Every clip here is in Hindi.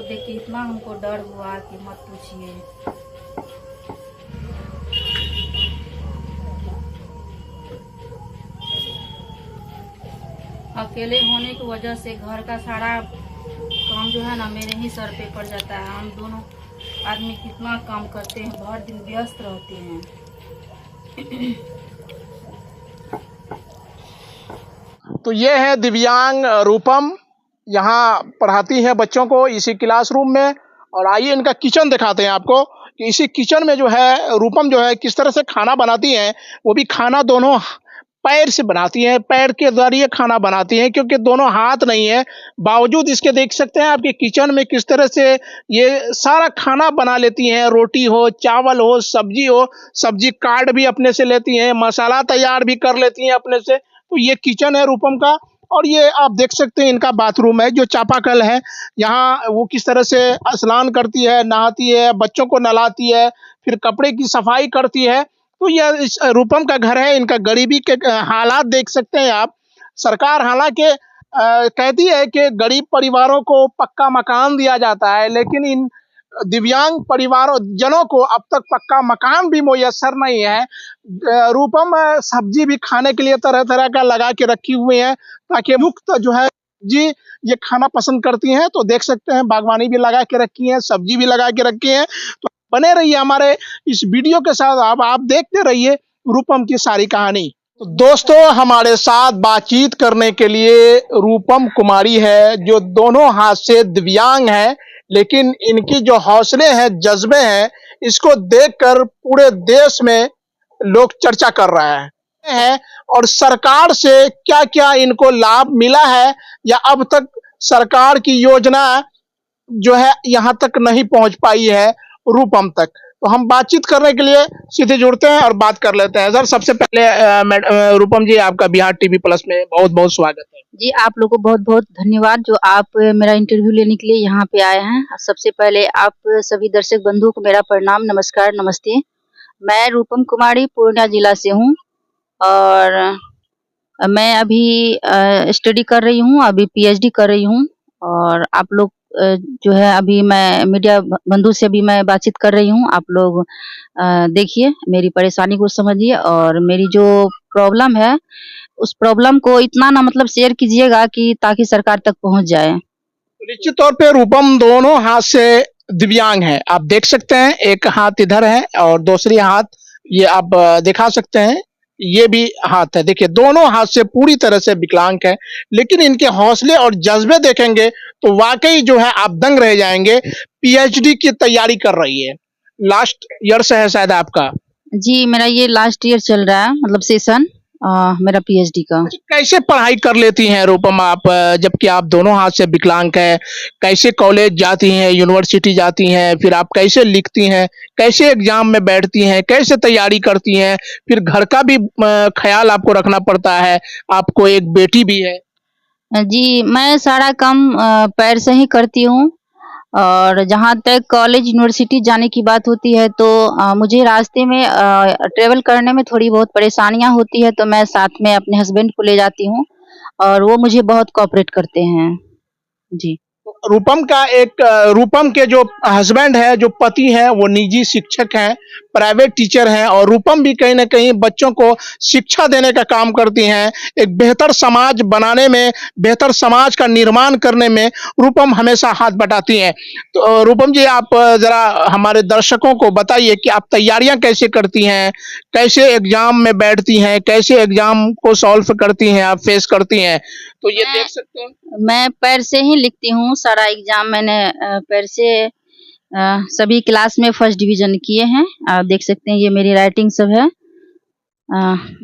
देख के इतना हमको डर हुआ कि मत पूछिए। अकेले होने की वजह से घर का सारा काम जो है ना मेरे ही सर पे पड़ जाता है। हम दोनों आदमी कितना काम करते हैं, भर दिन व्यस्त रहते हैं। तो ये है दिव्यांग रूपम, यहाँ पढ़ाती है बच्चों को इसी क्लासरूम में। और आइए इनका किचन दिखाते हैं आपको कि इसी किचन में जो है रूपम जो है किस तरह से खाना बनाती हैं। वो भी खाना दोनों पैर से बनाती हैं, पैर के जरिए खाना बनाती हैं, क्योंकि दोनों हाथ नहीं है। बावजूद इसके देख सकते हैं आपके किचन में किस तरह से ये सारा खाना बना लेती हैं। रोटी हो, चावल हो, सब्जी हो, सब्जी काट भी अपने से लेती हैं, मसाला तैयार भी कर लेती हैं अपने से। तो ये किचन है रूपम का। और ये आप देख सकते हैं इनका बाथरूम है जो चापाकल है। यहाँ वो किस तरह से स्नान करती है, नहाती है, बच्चों को नहलाती है, फिर कपड़े की सफाई करती है। तो यह इस रूपम का घर है। इनका गरीबी के हालात देख सकते हैं आप। सरकार हालांकि कहती है कि गरीब परिवारों को पक्का मकान दिया जाता है, लेकिन इन दिव्यांग परिवारों जनों को अब तक पक्का मकान भी मुयस्सर नहीं है। रूपम सब्जी भी खाने के लिए तरह तरह का लगा के रखी हुई है, ताकि युक्त जो है जी ये खाना पसंद करती हैं। तो देख सकते हैं बागवानी भी लगा के रखी है, सब्जी भी लगा के रखी है। तो बने रहिए हमारे इस वीडियो के साथ। आप देखते रहिए रूपम की सारी कहानी। तो दोस्तों, हमारे साथ बातचीत करने के लिए रूपम कुमारी है, जो दोनों हाथ से दिव्यांग है, लेकिन इनकी जो हौसले हैं, जज्बे हैं, इसको देखकर पूरे देश में लोग चर्चा कर रहे हैं। और सरकार से क्या क्या इनको लाभ मिला है, या अब तक सरकार की योजना जो है यहाँ तक नहीं पहुंच पाई है रूपम तक। तो हम बातचीत करने के लिए सीधे जुड़ते हैं और बात कर लेते हैं। सर, सबसे पहले रूपम जी, आपका बिहार टीवी प्लस में बहुत बहुत स्वागत है। जी, आप लोग को बहुत बहुत धन्यवाद जो आप मेरा इंटरव्यू लेने के लिए यहाँ पे आए हैं। सबसे पहले आप सभी दर्शक बंधुओं को मेरा प्रणाम, नमस्कार, नमस्ते। मैं रूपम कुमारी पूर्णिया जिला से हूँ और मैं अभी स्टडी कर रही हूँ, अभी पीएचडी कर रही हूँ। और आप लोग जो है अभी मैं मीडिया बंधु से भी मैं बातचीत कर रही हूँ। आप लोग देखिए, मेरी परेशानी को समझिए और मेरी जो प्रॉब्लम है उस प्रॉब्लम को इतना ना मतलब शेयर कीजिएगा कि ताकि सरकार तक पहुंच जाए। निश्चित तौर पे रूपम दोनों हाथ से दिव्यांग है। आप देख सकते हैं, एक हाथ इधर है और दूसरी हाथ ये आप दिखा सकते हैं, ये भी हाथ है। देखिए, दोनों हाथ से पूरी तरह से विकलांग है, लेकिन इनके हौसले और जज्बे देखेंगे तो वाकई जो है आप दंग रह जाएंगे। पीएचडी की तैयारी कर रही है, लास्ट ईयर से है शायद आपका। जी, मेरा ये लास्ट ईयर चल रहा है, मतलब सेशन मेरा पीएचडी का। कैसे पढ़ाई कर लेती हैं रूपम आप, जबकि आप दोनों हाथ से विकलांग हैं? कैसे कॉलेज जाती हैं, यूनिवर्सिटी जाती हैं, फिर आप कैसे लिखती हैं, कैसे एग्जाम में बैठती हैं, कैसे तैयारी करती हैं? फिर घर का भी ख्याल आपको रखना पड़ता है, आपको एक बेटी भी है। जी, मैं सारा काम पैर से ही करती हूँ। और जहाँ तक कॉलेज यूनिवर्सिटी जाने की बात होती है तो मुझे रास्ते में ट्रेवल करने में थोड़ी बहुत परेशानियाँ होती है, तो मैं साथ में अपने हस्बैंड को ले जाती हूँ और वो मुझे बहुत कोऑपरेट करते हैं। जी। रूपम का एक रूपम के जो हस्बैंड है, जो पति हैं, वो निजी शिक्षक हैं, प्राइवेट टीचर हैं। और रूपम भी कहीं ना कहीं बच्चों को शिक्षा देने का काम करती हैं। एक बेहतर समाज बनाने में, बेहतर समाज का निर्माण करने में रूपम हमेशा हाथ बटाती हैं। तो रूपम जी, आप जरा हमारे दर्शकों को बताइए कि आप तैयारियां कैसे करती हैं, कैसे एग्जाम में बैठती हैं, कैसे एग्जाम को सॉल्व करती हैं, आप फेस करती हैं। तो ये देख सकते हैं, मैं पैर से ही लिखती हूँ सारा एग्जाम। मैंने पैर से सभी क्लास में फर्स्ट डिवीजन किए हैं। आप देख सकते हैं, ये मेरी राइटिंग सब है।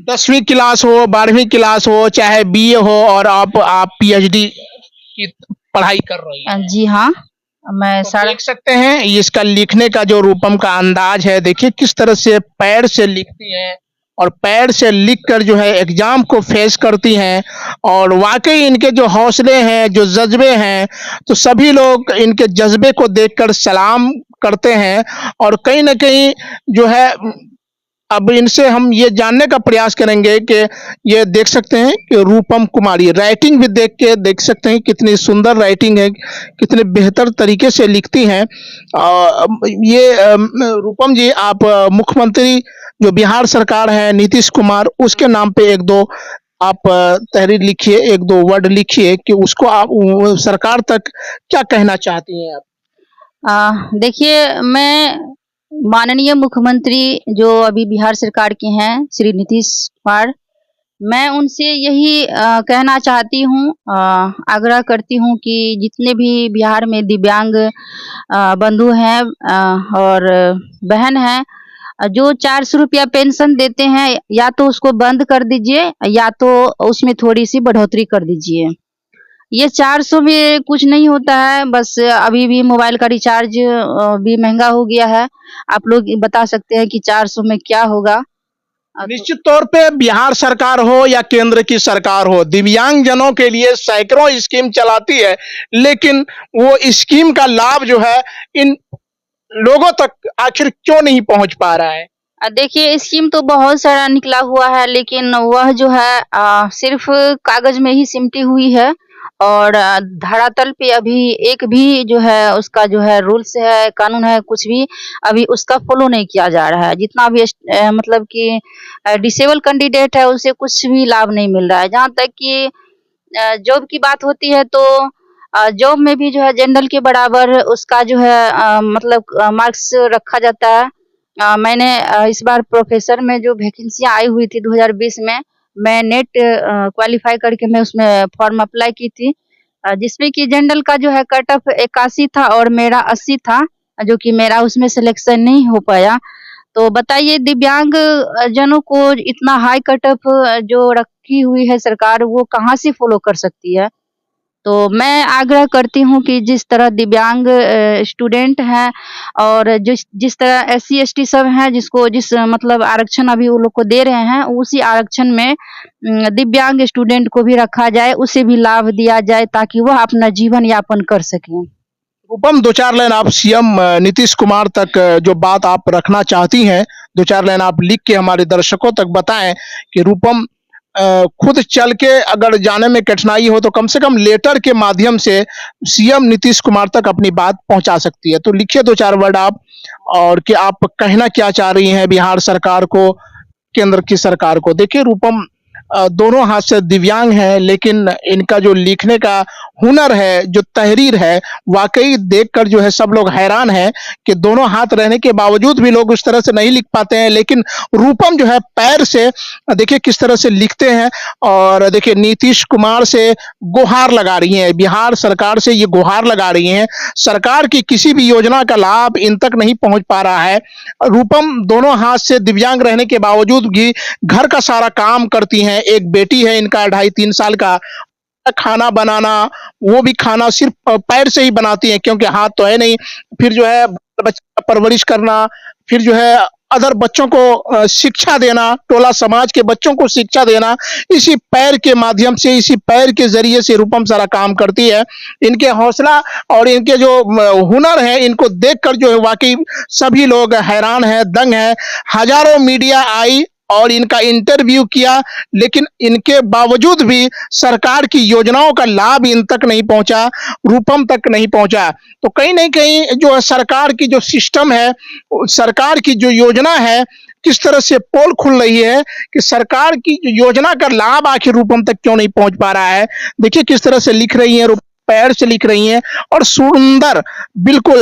10वीं क्लास हो, 12वीं क्लास हो, चाहे बीए हो, और आप पीएचडी की पढ़ाई कर रही हैं। जी हाँ, मैं तो सारा देख सकते हैं इसका लिखने का जो रूपम का अंदाज है, देखिए किस तरह से पैर से लिखती हैं और पैर से लिखकर जो है एग्जाम को फेस करती हैं। और वाकई इनके जो हौसले हैं, जो जज्बे हैं, तो सभी लोग इनके जज्बे को देखकर सलाम करते हैं। और कहीं ना कहीं जो है अब इनसे हम ये जानने का प्रयास करेंगे कि ये देख सकते हैं कि रूपम कुमारी राइटिंग भी देख के देख सकते हैं कितनी सुंदर राइटिंग है, कितने बेहतर तरीके से लिखती हैं। रूपम जी, आप मुख्यमंत्री जो बिहार सरकार है नीतीश कुमार, उसके नाम पे एक दो आप तहरीर लिखिए, एक दो वर्ड लिखिए कि उसको आप सरकार तक क्या कहना चाहती हैं आप? देखिए, मैं माननीय मुख्यमंत्री जो अभी बिहार सरकार के हैं श्री नीतीश कुमार, मैं उनसे यही कहना चाहती हूँ, आग्रह करती हूँ कि जितने भी बिहार में दिव्यांग बंधु हैं और बहन हैं, जो 400 रुपया पेंशन देते हैं, या तो उसको बंद कर दीजिए या तो उसमें थोड़ी सी बढ़ोतरी कर दीजिए। ये 400 में कुछ नहीं होता है, बस अभी भी मोबाइल का रिचार्ज भी महंगा हो गया है। आप लोग बता सकते हैं कि 400 में क्या होगा? तो निश्चित तौर पे बिहार सरकार हो या केंद्र की सरकार हो, दिव्यांग जनों के लिए सैकड़ों स्कीम चलाती है, लेकिन वो स्कीम का लाभ जो है इन लोगों तक आखिर क्यों नहीं पहुंच पा रहा है? देखिए, स्कीम तो बहुत सारा निकला हुआ है, लेकिन वह जो है सिर्फ कागज में ही सिमटी हुई है और धरातल पे अभी एक भी जो है उसका जो है रूल्स है, कानून है, कुछ भी अभी उसका फॉलो नहीं किया जा रहा है। जितना भी मतलब कि डिसेबल कैंडिडेट है उसे कुछ भी लाभ नहीं मिल रहा है। जहाँ तक कि जॉब की बात होती है तो जॉब में भी जो है जनरल के बराबर उसका जो है मतलब मार्क्स रखा जाता है। मैंने इस बार प्रोफेसर में जो वैकेंसियाँ आई हुई थी 2020 में, मैं नेट क्वालीफाई करके मैं उसमें फॉर्म अप्लाई की थी, जिसमें कि जनरल का जो है कट ऑफ 81 था और मेरा 80 था, जो कि मेरा उसमें सिलेक्शन नहीं हो पाया। तो बताइए, दिव्यांग जनों को इतना हाई कट ऑफ जो रखी हुई है सरकार, वो कहाँ से फॉलो कर सकती है? तो मैं आग्रह करती हूँ कि जिस तरह दिव्यांग स्टूडेंट हैं और जिस जिस तरह एससी एसटी सब हैं, जिसको जिस मतलब आरक्षण अभी वो लोग को दे रहे हैं, उसी आरक्षण में दिव्यांग स्टूडेंट को भी रखा जाए, उसे भी लाभ दिया जाए ताकि वह अपना जीवन यापन कर सकें। रूपम, दो चार लाइन आप सीएम नीतीश कुमार तक जो बात आप रखना चाहती हैं, दो चार लाइन आप लिख के हमारे दर्शकों तक बताएं कि रूपम खुद चल के अगर जाने में कठिनाई हो तो कम से कम लेटर के माध्यम से सीएम नीतीश कुमार तक अपनी बात पहुंचा सकती है। तो लिखिए दो चार वर्ड आप, और कि आप कहना क्या चाह रही हैं बिहार सरकार को, केंद्र की सरकार को। देखिए रूपम दोनों हाथ से दिव्यांग हैं, लेकिन इनका जो लिखने का हुनर है, जो तहरीर है, वाकई देखकर जो है सब लोग हैरान हैं कि दोनों हाथ रहने के बावजूद भी लोग उस तरह से नहीं लिख पाते हैं। लेकिन रूपम जो है पैर से देखिए किस तरह से लिखते हैं, और देखिए नीतीश कुमार से गुहार लगा रही हैं, बिहार सरकार से ये गुहार लगा रही हैं। सरकार की किसी भी योजना का लाभ इन तक नहीं पहुंच पा रहा है। रूपम दोनों हाथ से दिव्यांग रहने के बावजूद भी घर का सारा काम करती हैं। एक बेटी है इनका 2.5-3 साल का, खाना बनाना, वो भी खाना सिर्फ पैर से ही बनाती हैं क्योंकि हाथ तो है नहीं। फिर जो है बच्चे का परवरिश करना, फिर जो है अदर बच्चों को शिक्षा देना, टोला समाज के बच्चों को शिक्षा देना, इसी पैर के माध्यम से, इसी पैर के जरिए से रूपम सारा काम करती है। इनके हौसला और इनके जो हुनर है, इनको देखकर जो है वाकई सभी लोग हैरान हैं, दंग हैं। हजारों मीडिया आई और इनका इंटरव्यू किया, लेकिन इनके बावजूद भी सरकार की योजनाओं का लाभ इन तक नहीं पहुंचा, रूपम तक नहीं पहुंचा। तो कहीं नहीं कहीं जो है सरकार की जो सिस्टम है, सरकार की जो योजना है, किस तरह से पोल खुल रही है कि सरकार की जो योजना का लाभ आखिर रूपम तक क्यों नहीं पहुंच पा रहा है। देखिए किस तरह से लिख रही हैं, पैर से लिख रही हैं, और सुंदर, बिल्कुल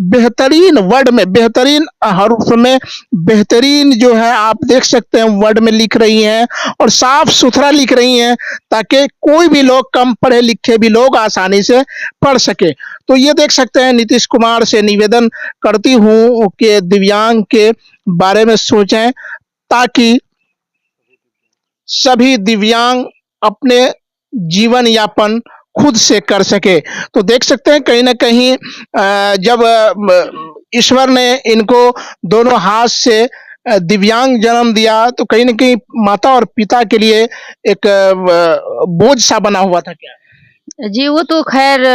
बेहतरीन वर्ड में, बेहतरीन हरूफ में, बेहतरीन जो है आप देख सकते हैं वर्ड में लिख रही हैं, और साफ सुथरा लिख रही हैं ताकि कोई भी लोग, कम पढ़े लिखे भी लोग आसानी से पढ़ सके। तो ये देख सकते हैं, नीतीश कुमार से निवेदन करती हूँ कि दिव्यांग के बारे में सोचें ताकि सभी दिव्यांग अपने जीवन यापन खुद से कर सके। तो देख सकते हैं कहीं ना कहीं जब ईश्वर ने इनको दोनों हाथ से दिव्यांग जन्म दिया तो कहीं ना कहीं माता और पिता के लिए एक बोझ सा बना हुआ था क्या? जी, वो तो खैर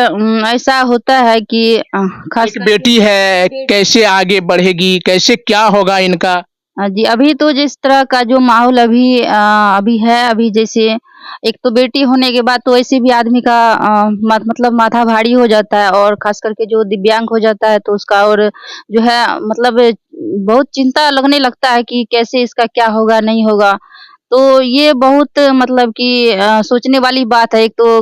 ऐसा होता है कि खास एक बेटी है, कैसे आगे बढ़ेगी, कैसे क्या होगा इनका? जी, अभी तो जिस तरह का जो माहौल अभी है, अभी जैसे एक तो बेटी होने के बाद तो ऐसे भी आदमी का मतलब माथा भारी हो जाता है और ख़ास करके जो दिव्यांग हो जाता है तो उसका और जो है मतलब बहुत चिंता लगने लगता है कि कैसे इसका क्या होगा, नहीं होगा। तो ये बहुत मतलब कि सोचने वाली बात है। एक तो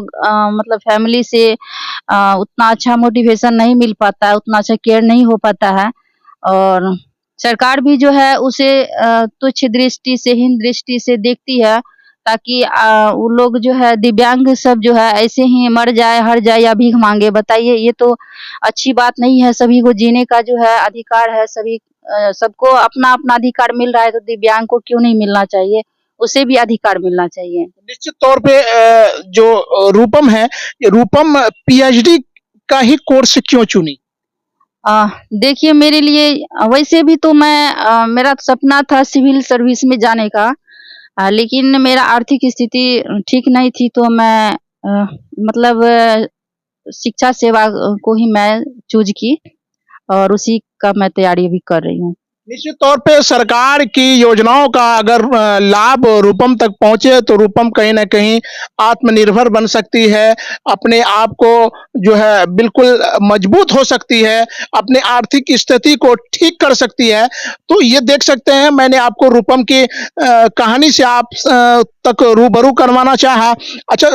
मतलब फैमिली से उतना अच्छा मोटिवेशन नहीं मिल पाता है, उतना अच्छा केयर नहीं हो पाता है और सरकार भी जो है उसे तुच्छ दृष्टि से, हीन दृष्टि से देखती है ताकि वो लोग जो है दिव्यांग सब जो है ऐसे ही मर जाए, हर जाए या भीख माँगे। बताइए ये तो अच्छी बात नहीं है, सभी को जीने का जो है अधिकार है, सबको अपना-अपना अधिकार मिल रहा है तो दिव्यांग को क्यों नहीं मिलना चाहिए? उसे भी अधिकार मिलना चाहिए। निश्चित तौर पे जो रूपम है, ये रूपम पीएचडी का ही कोर्स क्यों चुनी? अ, देखिए मेरे लिए वैसे भी तो मेरा सपना था सिविल सर्विस में जाने का लेकिन मेरा आर्थिक स्थिति ठीक नहीं थी तो मैं मतलब शिक्षा सेवा को ही मैं चूज़ की और उसी का मैं तैयारी अभी कर रही हूँ। निश्चित तौर पे सरकार की योजनाओं का अगर लाभ रूपम तक पहुँचे तो रूपम कहीं न कहीं आत्मनिर्भर बन सकती है, अपने आप को जो है बिल्कुल मजबूत हो सकती है, अपने आर्थिक स्थिति को ठीक कर सकती है। तो ये देख सकते हैं मैंने आपको रूपम की कहानी से आप तक रूबरू करवाना चाहा। अच्छा